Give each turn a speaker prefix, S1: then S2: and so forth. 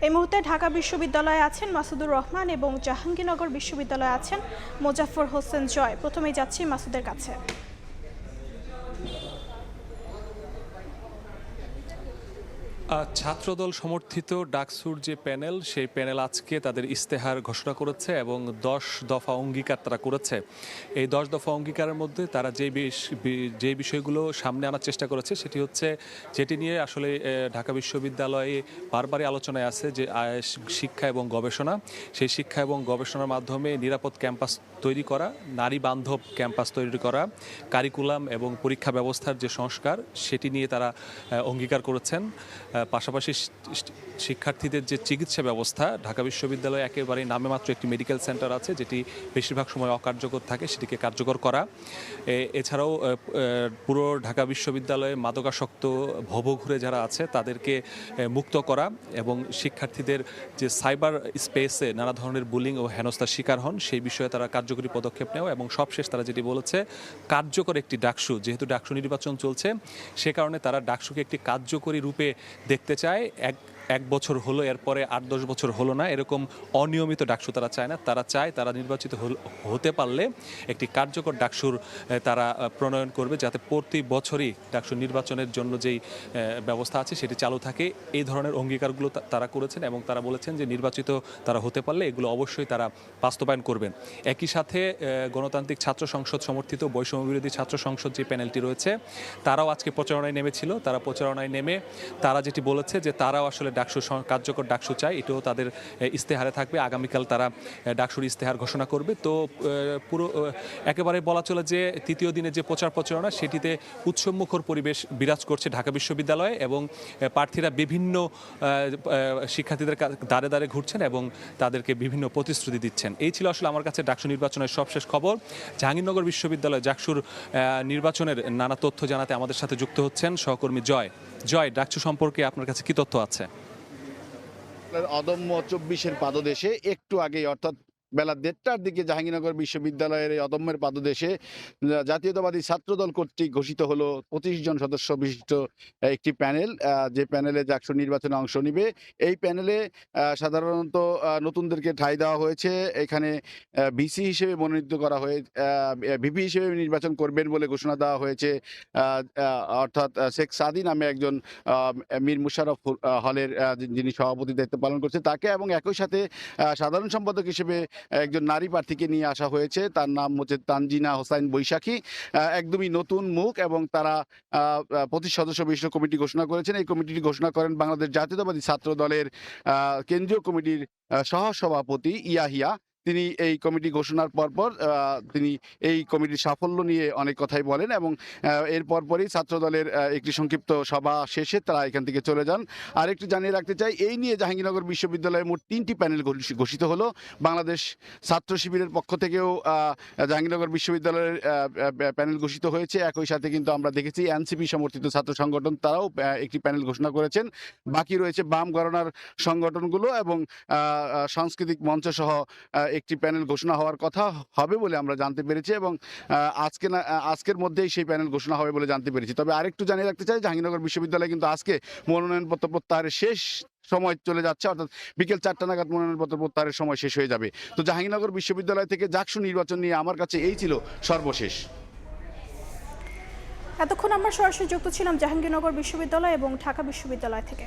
S1: এই মুহূর্তে ঢাকা বিশ্ববিদ্যালয়ে আছেন মাসুদুর রহমান এবং জাহাঙ্গীরনগর বিশ্ববিদ্যালয়ে আছেন মোজাফফর হোসেন জয়। প্রথমেই যাচ্ছি মাসুদের কাছে।
S2: ছাত্রদল সমর্থিত ডাকসুর যে প্যানেল, সেই প্যানেল আজকে তাদের ইস্তেহার ঘোষণা করেছে এবং 10 দফা অঙ্গীকার তারা করেছে। এই 10 দফা অঙ্গীকারের মধ্যে তারা যে বিষয়গুলো সামনে আনার চেষ্টা করেছে সেটি হচ্ছে, যেটি নিয়ে আসলে ঢাকা বিশ্ববিদ্যালয়ে বারবারই আলোচনায় আছে, যে শিক্ষা এবং গবেষণা। সেই শিক্ষা এবং গবেষণার মাধ্যমে নিরাপদ ক্যাম্পাস তৈরি করা, নারী বান্ধব ক্যাম্পাস তৈরি করা, কারিকুলাম এবং পরীক্ষা ব্যবস্থার যে সংস্কার, সেটি নিয়ে তারা অঙ্গীকার করেছেন। পাশাপাশি শিক্ষার্থীদের যে চিকিৎসা ব্যবস্থা, ঢাকা বিশ্ববিদ্যালয়ে একেবারে নামে মাত্র একটি মেডিকেল সেন্টার আছে যেটি বেশিরভাগ সময় অকার্যকর থাকে, সেটিকে কার্যকর করা। এছাড়াও পুরো ঢাকা বিশ্ববিদ্যালয়ে মাদকাসক্ত ভবঘুরে যারা আছে তাদেরকে মুক্ত করা এবং শিক্ষার্থীদের যে সাইবার স্পেসে নানা ধরনের বুলিং ও হেনস্থার শিকার হন সেই বিষয়ে তারা কার্যকরী পদক্ষেপ নেওয়া। এবং সবশেষ তারা যেটি বলেছে, কার্যকর একটি ডাকসু, যেহেতু ডাকসু নির্বাচন চলছে সে কারণে তারা ডাকসুকে একটি কার্যকরী রূপে দেখতে চায়। এক বছর হলো, এরপরে 8-10 বছর হলো না, এরকম অনিয়মিত ডাকসু তারা চায় না। তারা চায় তারা নির্বাচিত হতে পারলে একটি কার্যকর ডাকসুর তারা প্রণয়ন করবে, যাতে প্রতি বছরই ডাকসু নির্বাচনের জন্য যেই ব্যবস্থা আছে সেটি চালু থাকে। এই ধরনের অঙ্গীকারগুলো তারা করেছেন এবং তারা বলেছেন যে নির্বাচিত তারা হতে পারলে এগুলো অবশ্যই তারা বাস্তবায়ন করবেন। একই সাথে গণতান্ত্রিক ছাত্র সংসদ সমর্থিত বৈষম্য বিরোধী ছাত্র সংসদ যে প্যানেলটি রয়েছে তারাও আজকে প্রচারণায় নেমেছিল। তারা প্রচারণায় নেমে তারা যেটি বলেছে যে তারাও আসলে ডাকসু, কার্যকর ডাকসু চায়, এটাও তাদের ইস্তেহারে থাকবে। আগামীকাল তারা ডাকসুর ইস্তেহার ঘোষণা করবে। তো পুরো একেবারে বলা চলে যে তৃতীয় দিনে যে প্রচারণা সেটিতে উৎসবমুখর পরিবেশ বিরাজ করছে ঢাকা বিশ্ববিদ্যালয়ে এবং প্রার্থীরা বিভিন্ন শিক্ষার্থীদের দ্বারে দ্বারে ঘুরছেন এবং তাদেরকে বিভিন্ন প্রতিশ্রুতি দিচ্ছেন। এই ছিল আসলে আমার কাছে ডাকসু নির্বাচনের সবশেষ খবর। জাহাঙ্গীরনগর বিশ্ববিদ্যালয় ডাকসুর নির্বাচনের নানা তথ্য জানাতে আমাদের সাথে যুক্ত হচ্ছেন সহকর্মী জয়। ডাকসু সম্পর্কে আপনার কাছে কি তথ্য আছে?
S3: অদম্য 24-এর পাদদেশে একটু আগেই, অর্থাৎ বেলা 1:30টার দিকে জাহাঙ্গীরনগর বিশ্ববিদ্যালয়ের এই অদম্যের পাদদেশে জাতীয়তাবাদী ছাত্রদল কর্তৃক ঘোষিত হলো 25 জন সদস্য বিশিষ্ট একটি প্যানেল, যে প্যানেলে ডাকসু নির্বাচনে অংশ নিবে। এই প্যানেলে সাধারণত নতুনদেরকে ঠাঁই দেওয়া হয়েছে। এখানে ভিসি হিসেবে মনোনীত করা হয়ে ভিপি হিসেবে নির্বাচন করবেন বলে ঘোষণা দেওয়া হয়েছে, অর্থাৎ শেখ সাদি নামে একজন মীর মুশাররফ হলের যিনি সভাপতি দায়িত্ব পালন করছে তাকে, এবং একই সাথে সাধারণ সম্পাদক হিসেবে একজন নারী প্রার্থীকে নিয়ে আসা হয়েছে। তার নাম হচ্ছে তানজিনা হোসাইন বৈশাখী, একদমই নতুন মুখ, এবং তারা 25 সদস্য বিশিষ্ট কমিটি ঘোষণা করেছেন। এই কমিটিটি ঘোষণা করেন বাংলাদেশ জাতীয়তাবাদী ছাত্র দলের কেন্দ্রীয় কমিটির সহসভাপতি ইয়াহিয়া। তিনি এই কমিটি ঘোষণার পরপর তিনি এই কমিটির সাফল্য নিয়ে অনেক কথাই বলেন এবং এর পরপরই ছাত্রদলের একটি সংক্ষিপ্ত সভা শেষে তারা এখান থেকে চলে যান। আরেকটু জানিয়ে রাখতে চাই, এই নিয়ে জাহাঙ্গীরনগর বিশ্ববিদ্যালয়ে মোট 3টি প্যানেল ঘোষিত হলো। বাংলাদেশ ছাত্র শিবিরের পক্ষ থেকেও জাহাঙ্গীরনগর বিশ্ববিদ্যালয়ের প্যানেল ঘোষিত হয়েছে। একই সাথে কিন্তু আমরা দেখেছি এনসিপি সমর্থিত ছাত্র সংগঠন তারাও একটি প্যানেল ঘোষণা করেছেন। বাকি রয়েছে বাম ঘরানার সংগঠনগুলো এবং সাংস্কৃতিক মঞ্চ সহ একটি প্যানেল ঘোষণা হওয়ার কথা হবে বলে আমরা জানতে পেরেছি এবং আজকের মধ্যেই সেই প্যানেল ঘোষণা হবে বলে জানতে পেরেছি। তবে আরেকটু জানিয়ে রাখতে চাই, জাহাঙ্গীরনগর বিশ্ববিদ্যালয়ে কিন্তু আজকে মনোনয়নপত্র প্রত্যাহারের শেষ সময় চলে যাচ্ছে, অর্থাৎ বিকেল 4টা নাগাদ মনোনয়নপত্র প্রত্যাহারের সময় শেষ হয়ে যাবে। তো জাহাঙ্গীরনগর বিশ্ববিদ্যালয় থেকে ডাকসু নির্বাচন নিয়ে আমার কাছে এই ছিল সর্বশেষ।
S1: এতক্ষণ আমরা সরাসরি যুক্ত ছিলাম জাহাঙ্গীরনগর বিশ্ববিদ্যালয় এবং ঢাকা বিশ্ববিদ্যালয় থেকে।